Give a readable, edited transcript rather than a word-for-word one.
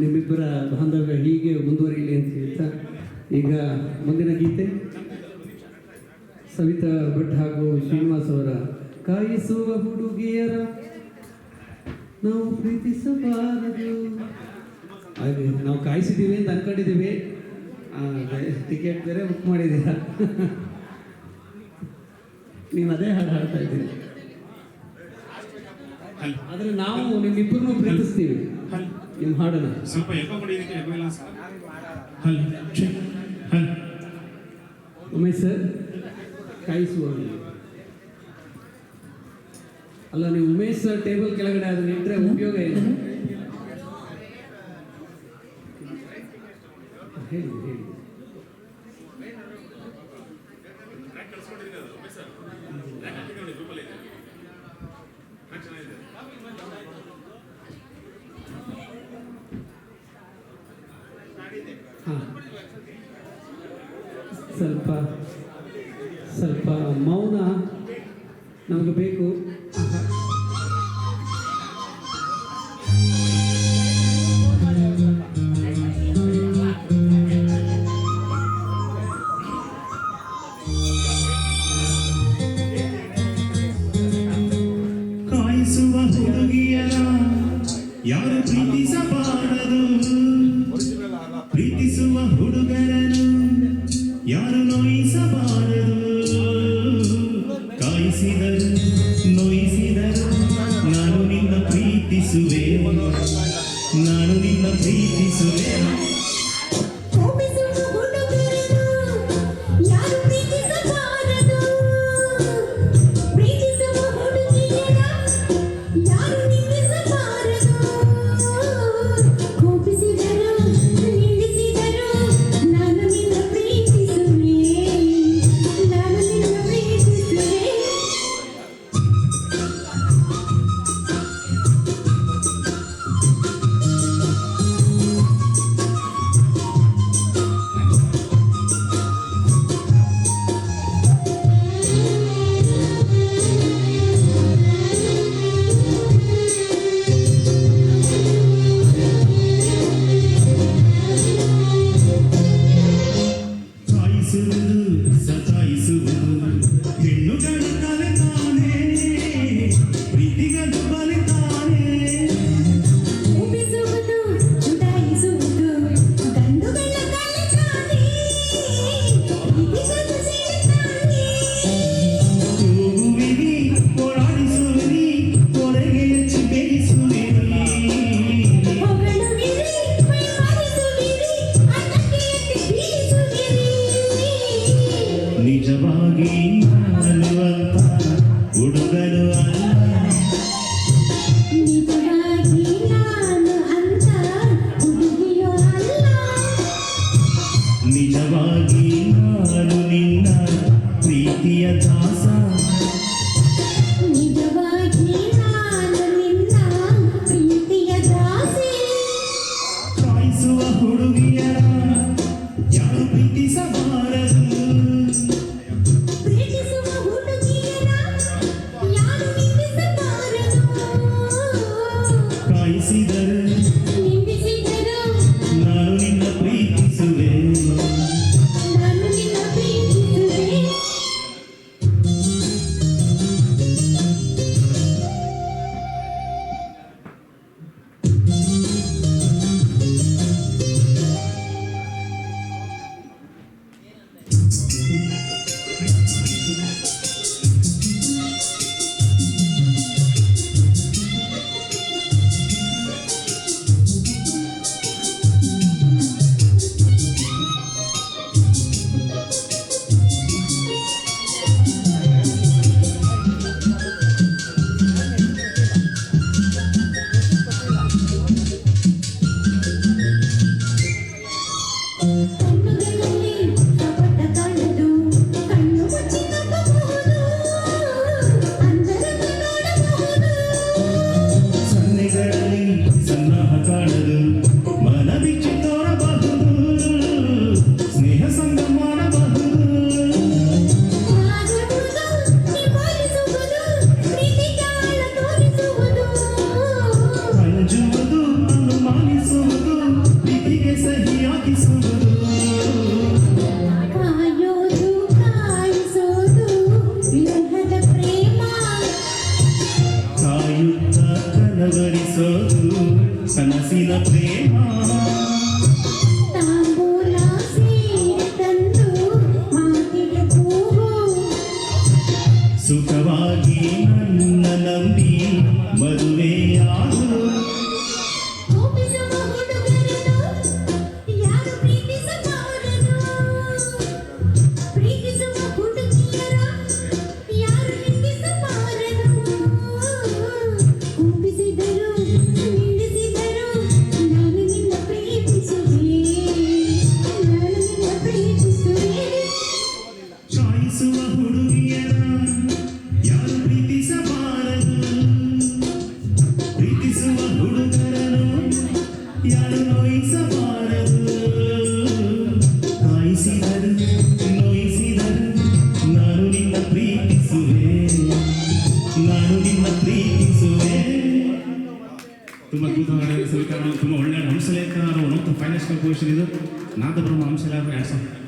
ನಿಮ್ಮಿಬ್ಬರ ಬಾಂಧವ್ಯ ಹೀಗೆ ಮುಂದುವರಿಯಲಿ ಅಂತ ಹೇಳ್ತಾ ಈಗ ಮುಂದಿನ ಗೀತೆ ಸವಿತಾ ಭಟ್ ಹಾಗೂ ಶ್ರೀನಿವಾಸ್ ಅವರ ಕಾಯಿಸುವ ಹುಡುಗಿಯರ ನಾವು ಪ್ರೀತಿಸಬಾರದು. ಹಾಗೆ ನಾವು ಕಾಯಿಸಿದ್ದೀವಿ ಅಂತ ಅನ್ಕೊಂಡಿದ್ದೀವಿ. ಟಿಕೆಟ್ ಬೇರೆ ಬುಕ್ ಮಾಡಿದ್ದೀರಾ. ನೀವು ಅದೇ ಹಾಡು ಹಾಡ್ತಾ ಇದ್ದೀರಿ. ಆದರೆ ನಾವು ನಿಮ್ಮಿಬ್ಬರನ್ನು ಪ್ರೀತಿಸ್ತೀವಿ. ನಿಮ್ಮ ಹಾಡನ್ನ ಸ್ವಲ್ಪ ಉಮೇಶ್ ಸರ್ ಕಾಯಿಸುವ ಅಲ್ಲ, ನೀವು ಉಮೇಶ್ ಸರ್ ಟೇಬಲ್ ಕೆಳಗಡೆ ಅದನ್ನ ಇಟ್ಟರೆ ಉಪಯೋಗ ಏನು? ಹೇಳಿ ಹೇಳಿ. ಸ್ವಲ್ಪ ಸ್ವಲ್ಪ ಮೌನ ನಮಗೆ ಬೇಕು. ಕಾಯಿಸುವ ಹುಡುಗಿಯರ ಯಾರು ಪ್ರೀತಿಸಬಾರದು, ಪ್ರೀತಿಸುವ ಹುಡುಗರನು ಯಾರು ನೋಯಿಸಬಾರದು. ಕಾಯಿಸಿದರು ನೋಯಿಸಿದರು ನಾನು ನಿನ್ನ ಪ್ರೀತಿಸುವೆ, ನಾನು ನಿನ್ನ ಪ್ರೀತಿಸುವೆ. ಮನಸ್ಸಿನ ಪ್ರೇಮ ತಾಂಬೂಲ ಸೀರೆ ತಂದು ಮಾತಿಗೆ ಕೂಗು ಸುಖವಾಗಿ ನನ್ನ ನಂಬಿ ಮದುವೆಯಾಗು ಕೋಪಿಸುವ ಹುಡುಗರನ್ನು ಯಾರು ಪ್ರೀತಿಸಬಾರದು ಪ್ರೀತಿಸುವ ಹುಡುಗಿಯರ ಯಾರು ನಿಂದಿಸಬಾರದು ಕೋಪಿಸಿದರು ನಿಂದಿಸಿದರು ನಾನು ನಿನ್ನ ಪ್ರೀತಿಸುವೆ ನಾನು ನಿನ್ನ ಪ್ರೀತಿಸುವೆ ಚಾಯಿಸುವ ಹುಡುಗಿಯರ ಯಾರು ಪ್ರೀತಿಸಬಾರದು ಪ್ರೀತಿಸುವ ಹುಡುಗರನು ಯಾರು ನೋಯಿಸಬಾರದು ಕಾಯಿಸಿದರು ನೋಯಿಸಿದರು ನಾನು ನಿನ್ನ ಪ್ರೀತಿಸುವೆ ನಾನು ನಿನ್ನ ಪ್ರೀತಿಸುವೆ ತುಂಬ ಅದ್ಭುತವಾದ ಸಮೀಕರಣ ತುಂಬ ಒಳ್ಳೆಯ ಅಂಶಲೇಖ ಮತ್ತು ಫೈನಾನ್ಸ್ ಕಂಪೋಸಿಷನ್ ಇದು ನಾದಬ್ರಹ್ಮ ಅಂಶಲೇಖ 2000